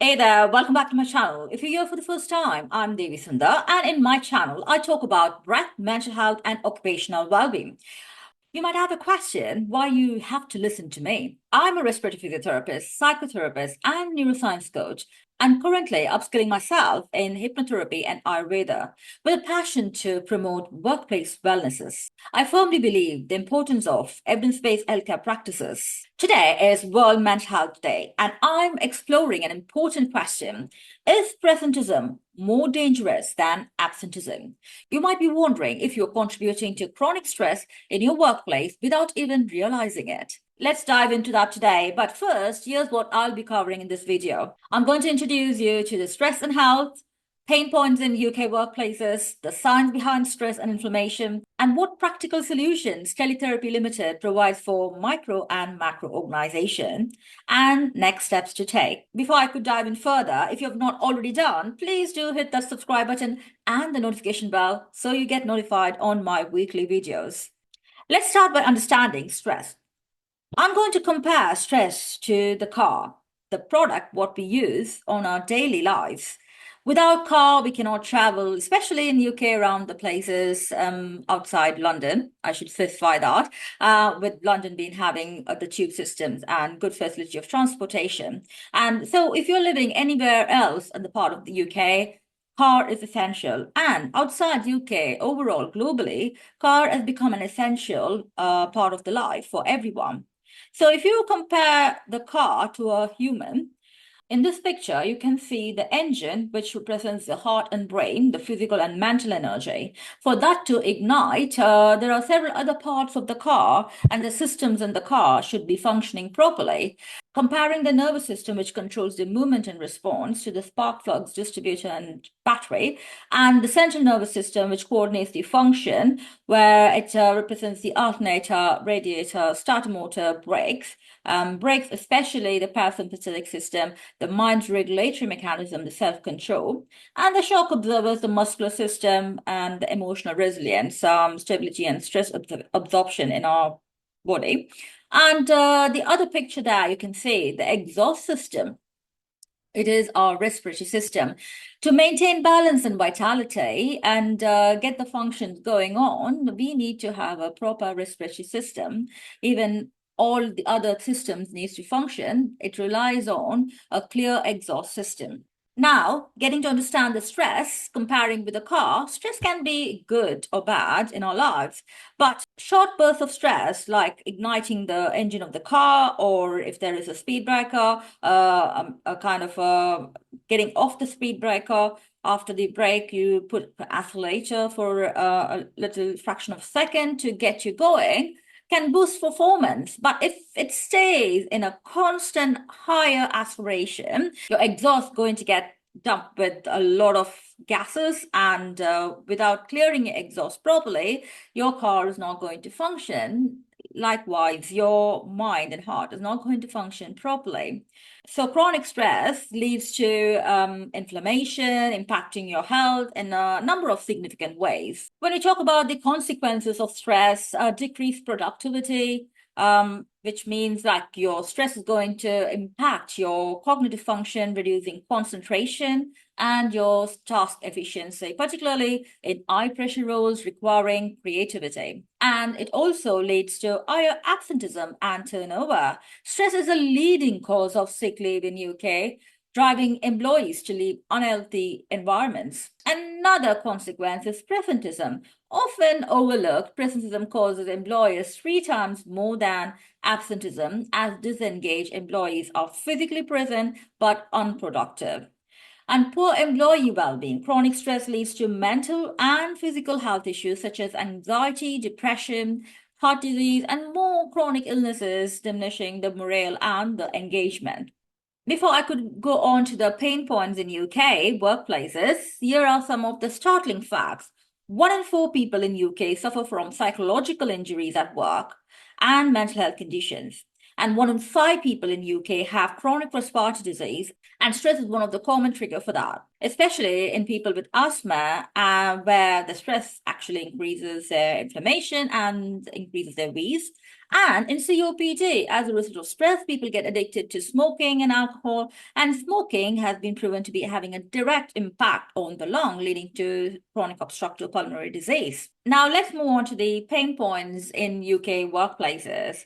Hey there, welcome back to my channel. If you're here for the first time, I'm Devi Sundar, and in my channel, I talk about breath, mental health, and occupational well-being. You might have a question why you have to listen to me. I'm a respiratory physiotherapist, psychotherapist, and neuroscience coach, and currently upskilling myself in hypnotherapy and Ayurveda with a passion to promote workplace wellnesses. I firmly believe the importance of evidence-based healthcare practices. Today is World Mental Health Day, and I'm exploring an important question. Is presentism more dangerous than absenteeism? You might be wondering if you're contributing to chronic stress in your workplace without even realizing it. Let's dive into that today. But first, here's what I'll be covering in this video. I'm going to introduce you to the stress and health, pain points in UK workplaces, the science behind stress and inflammation, and what practical solutions Teletherapy Limited provides for micro and macro organization, and next steps to take. Before I could dive in further, if you have not already done, please do hit that subscribe button and the notification bell so you get notified on my weekly videos. Let's start by understanding stress. I'm going to compare stress to the car, the product what we use on our daily lives. Without car, we cannot travel, especially in UK around the places outside London. I should specify that, with London being having the tube systems and good facility of transportation. And so if you're living anywhere else in the part of the UK, car is essential. And outside UK, overall, globally, car has become an essential part of the life for everyone. So if you compare the car to a human, in this picture, you can see the engine, which represents the heart and brain, the physical and mental energy. For that to ignite, there are several other parts of the car, and the systems in the car should be functioning properly. Comparing the nervous system, which controls the movement and response, to the spark plugs, distributor, and battery, and the central nervous system, which coordinates the function, where it represents the alternator, radiator, starter motor, brakes. Brakes, especially the parasympathetic system, the mind's regulatory mechanism, the self-control, and the shock absorbers, the muscular system, and the emotional resilience, stability and stress absorption in our body. And the other picture there, you can see the exhaust system. It is our respiratory system. To maintain balance and vitality and get the functions going on, we need to have a proper respiratory system. Even all the other systems needs to function. It relies on a clear exhaust system. Now, getting to understand the stress, comparing with a car, stress can be good or bad in our lives. But short bursts of stress, like igniting the engine of the car, or if there is a speed breaker, a kind of getting off the speed breaker, after the brake, you put the accelerator for a little fraction of a second to get you going, can boost performance. But if it stays in a constant higher acceleration, your exhaust going to get dumped with a lot of gases, and without clearing your exhaust properly, your car is not going to function. Likewise, your mind and heart is not going to function properly. So chronic stress leads to inflammation, impacting your health in a number of significant ways. When we talk about the consequences of stress, decreased productivity, which means like your stress is going to impact your cognitive function, reducing concentration and your task efficiency, particularly in high pressure roles requiring creativity. And it also leads to higher absenteeism and turnover. Stress is a leading cause of sick leave in UK, driving employees to leave unhealthy environments. Another consequence is presenteeism. Often overlooked, presenteeism causes employers 3 times more than absenteeism, as disengaged employees are physically present but unproductive. And poor employee well-being. Chronic stress leads to mental and physical health issues such as anxiety, depression, heart disease, and more chronic illnesses, diminishing the morale and the engagement. Before I could go on to the pain points in UK workplaces, here are some of the startling facts. 1 in 4 people in UK suffer from psychological injuries at work and mental health conditions. And 1 in 5 people in UK have chronic respiratory disease, and stress is one of the common trigger for that, especially in people with asthma, where the stress actually increases their inflammation and increases their wheeze. And in COPD, as a result of stress, people get addicted to smoking and alcohol, and smoking has been proven to be having a direct impact on the lung, leading to chronic obstructive pulmonary disease. Now, let's move on to the pain points in UK workplaces.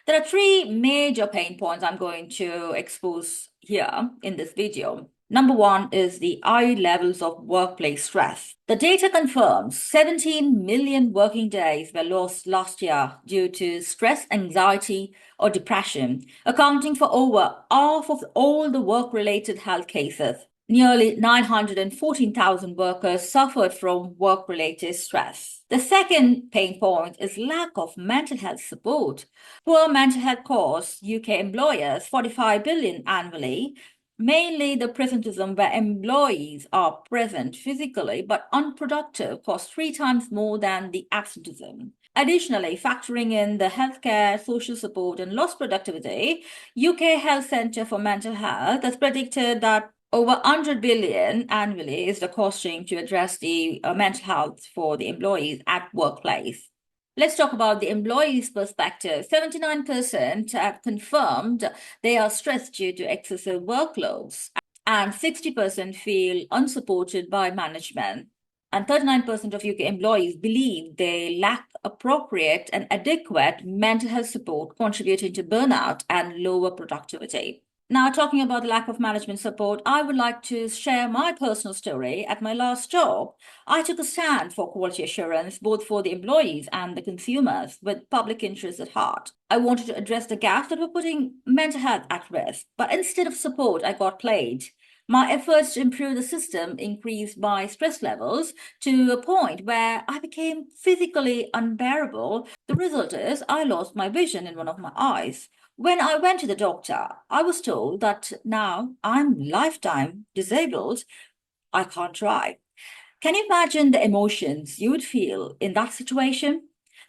There are three major pain points I'm going to expose here in this video. Number one is the high levels of workplace stress. The data confirms 17 million working days were lost last year due to stress, anxiety, or depression, accounting for over half of all the work-related health cases. Nearly 914,000 workers suffered from work-related stress. The second pain point is lack of mental health support. Poor mental health costs UK employers 45 billion annually, mainly the presenteeism where employees are present physically but unproductive costs 3 times more than the absenteeism. Additionally, factoring in the healthcare, social support, and lost productivity, UK Health Centre for Mental Health has predicted that over 100 billion annually is the costing to address the mental health for the employees at workplace. Let's talk about the employees' perspective. 79% have confirmed they are stressed due to excessive workloads, and 60% feel unsupported by management. And 39% of UK employees believe they lack appropriate and adequate mental health support, contributing to burnout and lower productivity. Now, talking about the lack of management support, I would like to share my personal story. At my last job, I took a stand for quality assurance, both for the employees and the consumers, with public interest at heart. I wanted to address the gaps that were putting mental health at risk, but instead of support, I got played. My efforts to improve the system increased my stress levels to a point where I became physically unbearable. The result is I lost my vision in one of my eyes. When I went to the doctor, I was told that now I'm lifetime disabled. I can't drive. Can you imagine the emotions you would feel in that situation?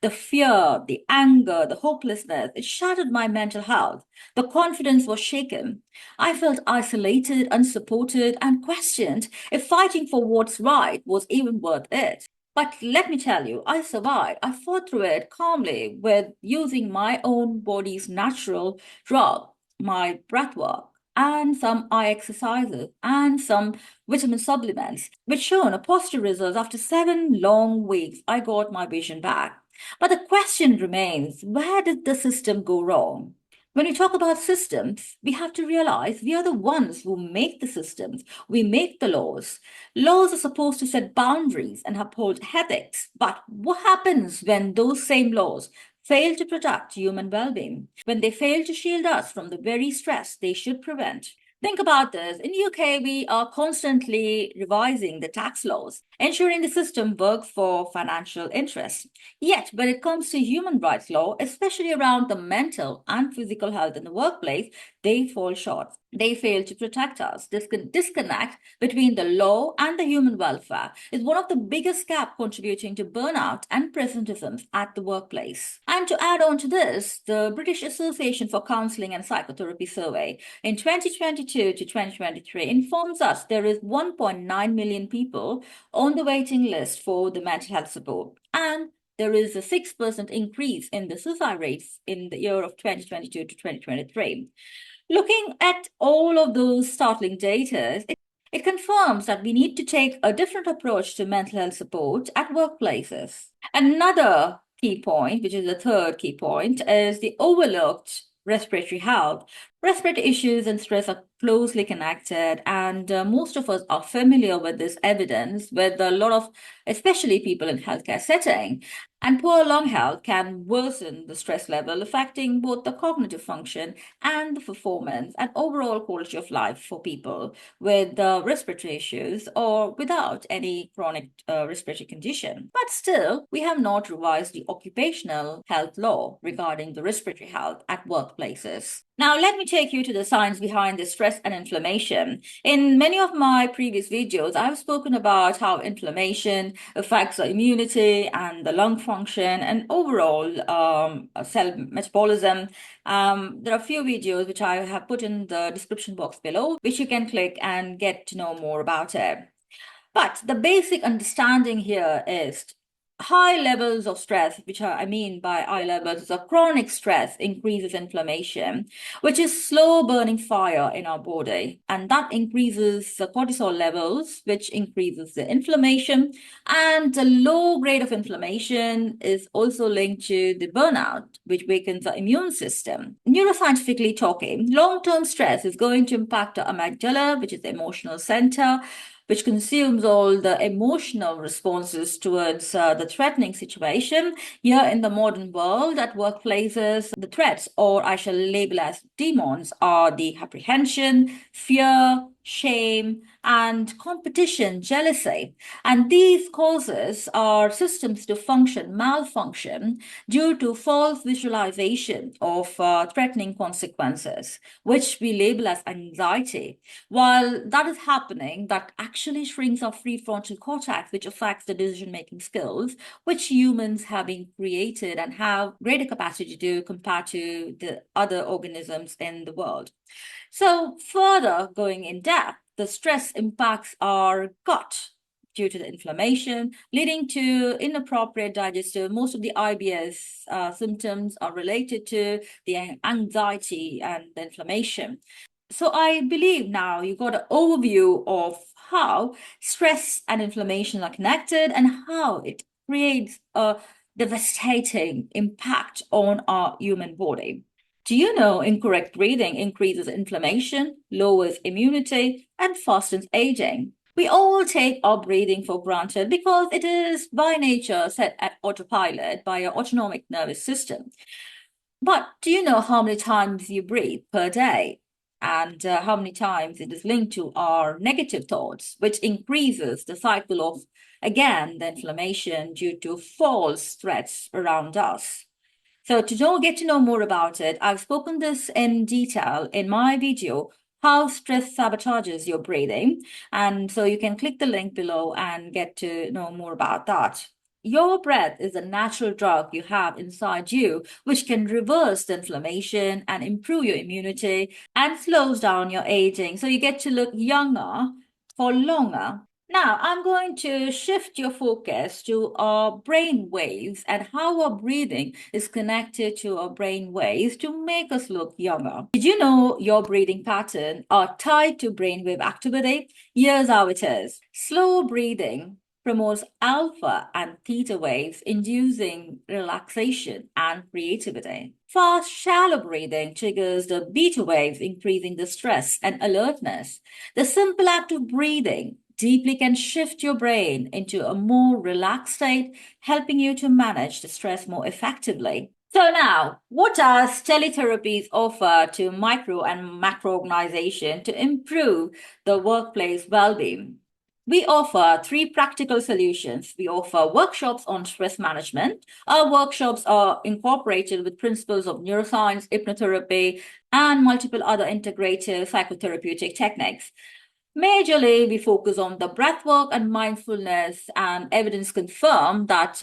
The fear, the anger, the hopelessness, it shattered my mental health. The confidence was shaken. I felt isolated, unsupported, and questioned if fighting for what's right was even worth it. But let me tell you, I survived. I fought through it calmly with using my own body's natural drug, my breath work, and some eye exercises, and some vitamin supplements, which shown a positive result. After 7 long weeks, I got my vision back. But the question remains, where did the system go wrong? When we talk about systems, we have to realize we are the ones who make the systems. We make the laws. Laws are supposed to set boundaries and uphold ethics. But what happens when those same laws fail to protect human well-being, when they fail to shield us from the very stress they should prevent? Think about this. In UK, we are constantly revising the tax laws, ensuring the system works for financial interests. Yet, when it comes to human rights law, especially around the mental and physical health in the workplace, they fall short. They fail to protect us. This disconnect between the law and the human welfare is one of the biggest gaps contributing to burnout and presenteeism at the workplace. And to add on to this, the British Association for Counselling and Psychotherapy survey in 2022 to 2023 informs us there is 1.9 million people on the waiting list for the mental health support. And there is a 6% increase in the suicide rates in the year of 2022 to 2023. Looking at all of those startling data, it confirms that we need to take a different approach to mental health support at workplaces. Another key point, which is the third key point, is the overlooked respiratory health. Respiratory issues and stress are closely connected, and most of us are familiar with this evidence with a lot of, especially people in healthcare setting. And poor lung health can worsen the stress level, affecting both the cognitive function and the performance and overall quality of life for people with respiratory issues or without any chronic respiratory condition. But still, we have not revised the occupational health law regarding the respiratory health at workplaces. Now, let me take you to the science behind the stress and inflammation. In many of my previous videos, I've spoken about how inflammation affects the immunity and the lung function and overall cell metabolism. There are a few videos which I have put in the description box below, which you can click and get to know more about it. But the basic understanding here is High levels of stress, which I mean by high levels of chronic stress, increases inflammation, which is slow burning fire in our body. And that increases the cortisol levels, which increases the inflammation. And the low grade of inflammation is also linked to the burnout, which weakens the immune system. Neuroscientifically talking, long-term stress is going to impact the amygdala, which is the emotional center, which consumes all the emotional responses towards the threatening situation. Here in the modern world, at workplaces, the threats, or I shall label as demons, are the apprehension, fear, shame, and competition, jealousy. And these causes our systems to malfunction due to false visualization of threatening consequences, which we label as anxiety. While that is happening, that actually shrinks our prefrontal cortex, which affects the decision-making skills, which humans have been created and have greater capacity to do compared to the other organisms in the world. So further going in depth, the stress impacts our gut due to the inflammation, leading to inappropriate digestive. Most of the IBS symptoms are related to the anxiety and the inflammation. So I believe now you got an overview of how stress and inflammation are connected and how it creates a devastating impact on our human body. Do you know incorrect breathing increases inflammation, lowers immunity, and fastens aging? We all take our breathing for granted because it is by nature set at autopilot by our autonomic nervous system. But do you know how many times you breathe per day? And how many times it is linked to our negative thoughts, which increases the cycle of, again, the inflammation due to false threats around us. So get to know more about it, I've spoken this in detail in my video, How Stress Sabotages Your Breathing. And so you can click the link below and get to know more about that. Your breath is a natural drug you have inside you, which can reverse the inflammation and improve your immunity and slows down your aging. So you get to look younger for longer. Now, I'm going to shift your focus to our brain waves and how our breathing is connected to our brain waves to make us look younger. Did you know your breathing pattern are tied to brainwave activity? Here's how it is. Slow breathing promotes alpha and theta waves, inducing relaxation and creativity. Fast, shallow breathing triggers the beta waves, increasing the stress and alertness. The simple act of breathing deeply can shift your brain into a more relaxed state, helping you to manage the stress more effectively. So now, what does teletherapies offer to micro and macro organization to improve the workplace well-being? We offer three practical solutions. We offer workshops on stress management. Our workshops are incorporated with principles of neuroscience, hypnotherapy, and multiple other integrative psychotherapeutic techniques. Majorly, we focus on the breath work and mindfulness, and evidence confirm that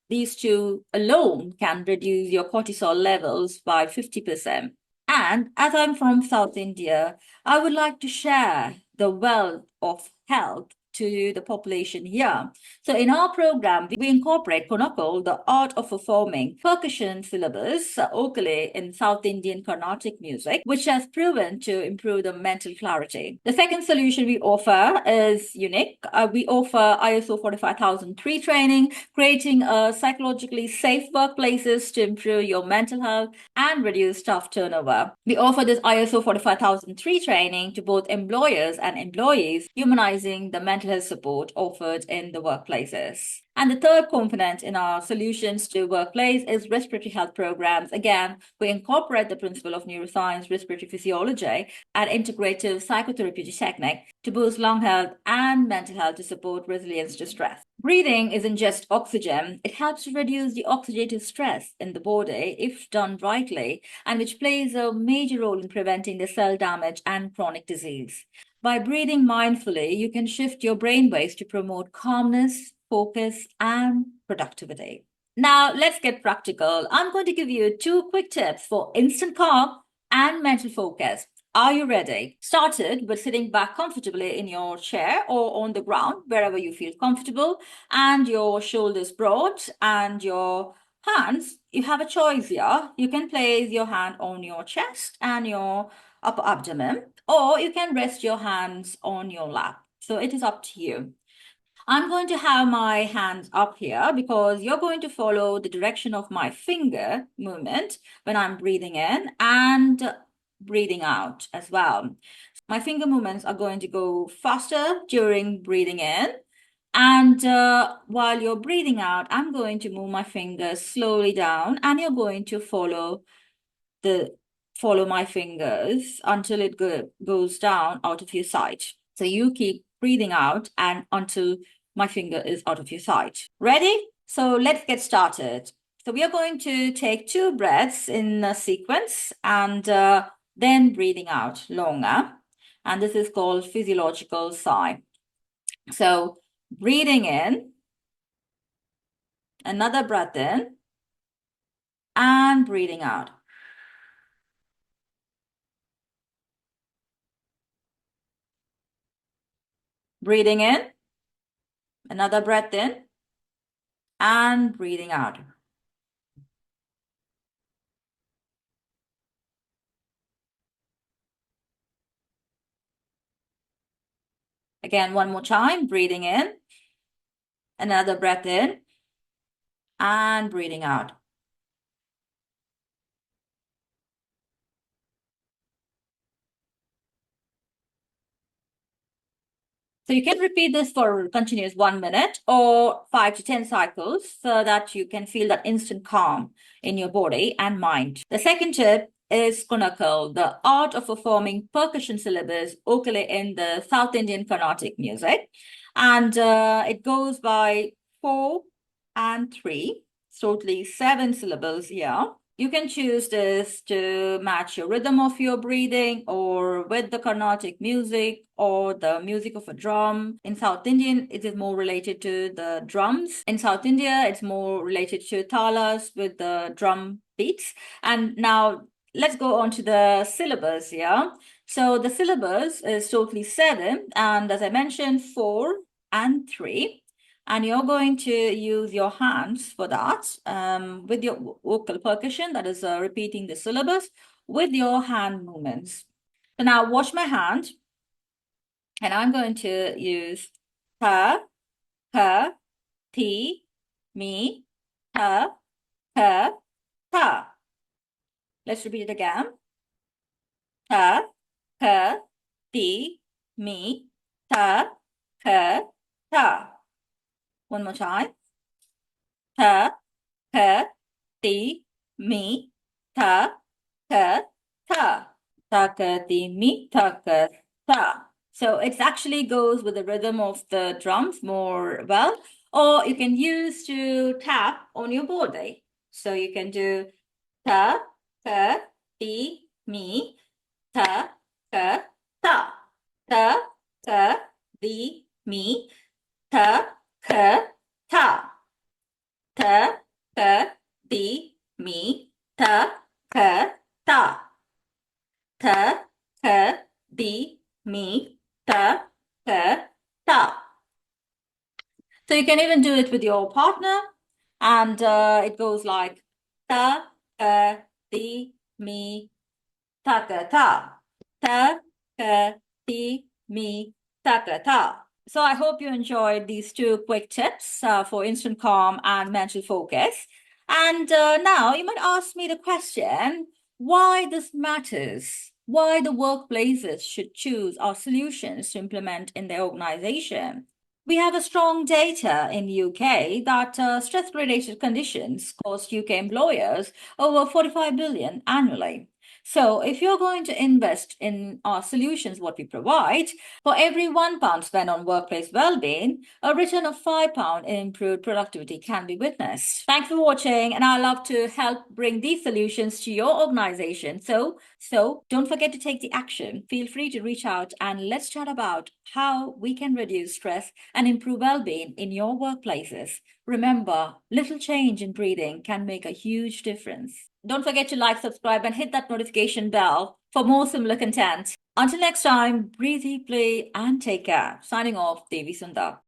these two alone can reduce your cortisol levels by 50%. And as I'm from South India, I would like to share the wealth of health to the population here. So in our program, we incorporate KONNAKOL, the art of performing percussion syllabus, Skle in South Indian Carnatic music, which has proven to improve the mental clarity. The second solution we offer is unique. We offer ISO 45003 training, creating a psychologically safe workplaces to improve your mental health and reduce staff turnover. We offer this ISO 45003 training to both employers and employees, humanizing the mental health support offered in the workplaces. And the third component in our solutions to workplace is respiratory health programs. Again, we incorporate the principle of neuroscience, respiratory physiology, and integrative psychotherapeutic technique to boost lung health and mental health to support resilience to stress. Breathing isn't just oxygen. It helps to reduce the oxidative stress in the body if done rightly, and which plays a major role in preventing the cell damage and chronic disease. By breathing mindfully, you can shift your brain waves to promote calmness, focus, and productivity. Now, let's get practical. I'm going to give you two quick tips for instant calm and mental focus. Are you ready? Started with sitting back comfortably in your chair or on the ground, wherever you feel comfortable, and your shoulders broad and your hands. You have a choice here. You can place your hand on your chest and your upper abdomen, or you can rest your hands on your lap. So it is up to you. I'm going to have my hands up here because you're going to follow the direction of my finger movement when I'm breathing in and breathing out as well. My finger movements are going to go faster during breathing in. And while you're breathing out, I'm going to move my fingers slowly down and you're going to the follow my fingers until it goes down out of your sight. So you keep breathing out and until my finger is out of your sight. Ready? So let's get started. So we are going to take 2 breaths in a sequence and then breathing out longer. And this is called physiological sigh. So breathing in, another breath in, and breathing out. Breathing in, another breath in, and breathing out. Again, one more time, breathing in, another breath in, and breathing out. So you can repeat this for continuous 1 minute or 5 to 10 cycles so that you can feel that instant calm in your body and mind. The second tip is KONNAKOL, the art of performing percussion syllables vocally in the South Indian Carnatic music. And it goes by 4 and 3, so totally 7 syllables here. You can choose this to match your rhythm of your breathing or with the Carnatic music or the music of a drum. In South Indian, it is more related to the drums. In South India, it's more related to talas with the drum beats. And now let's go on to the syllabus here. So the syllabus is totally 7. And as I mentioned, 4 and 3. And you're going to use your hands for that with your vocal percussion, that is repeating the syllabus with your hand movements. So now watch my hand, and I'm going to use her, her, ti, me, her, her, ta. Let's repeat it again. Her, her, ti, me, her, her, ta. One more time. Her, her, ti, mi, ta, ka, ta. Ta, ka, ti, mi, ta, ka, ta. So it actually goes with the rhythm of the drums more well, or you can use to tap on your body. So you can do ta, ka, ti, mi, ta, ka, ta. Ta, ka, ti, mi, ta, ka, ta. Ta, ka, ti, mi, ta, ka, ta. Ta, ka, ti, mi, ta, ka, ta. So you can even do it with your partner, and it goes like ta, ka, ti, mi, ta, ka, ta. Ta, ka, ti, mi, ta, ka, ta. So I hope you enjoyed these 2 quick tips for instant calm and mental focus. And now you might ask me the question, why this matters, why the workplaces should choose our solutions to implement in their organization. We have a strong data in UK that stress-related conditions cost UK employers over 45 billion annually. So if you're going to invest in our solutions, what we provide, for every £1 spent on workplace well-being, a return of £5 in improved productivity can be witnessed. Thanks for watching, and I love to help bring these solutions to your organization. So don't forget to take the action. Feel free to reach out and let's chat about how we can reduce stress and improve well-being in your workplaces. Remember, little change in breathing can make a huge difference. Don't forget to like, subscribe, and hit that notification bell for more similar content. Until next time, breathe deeply and take care. Signing off, Devi Sundar.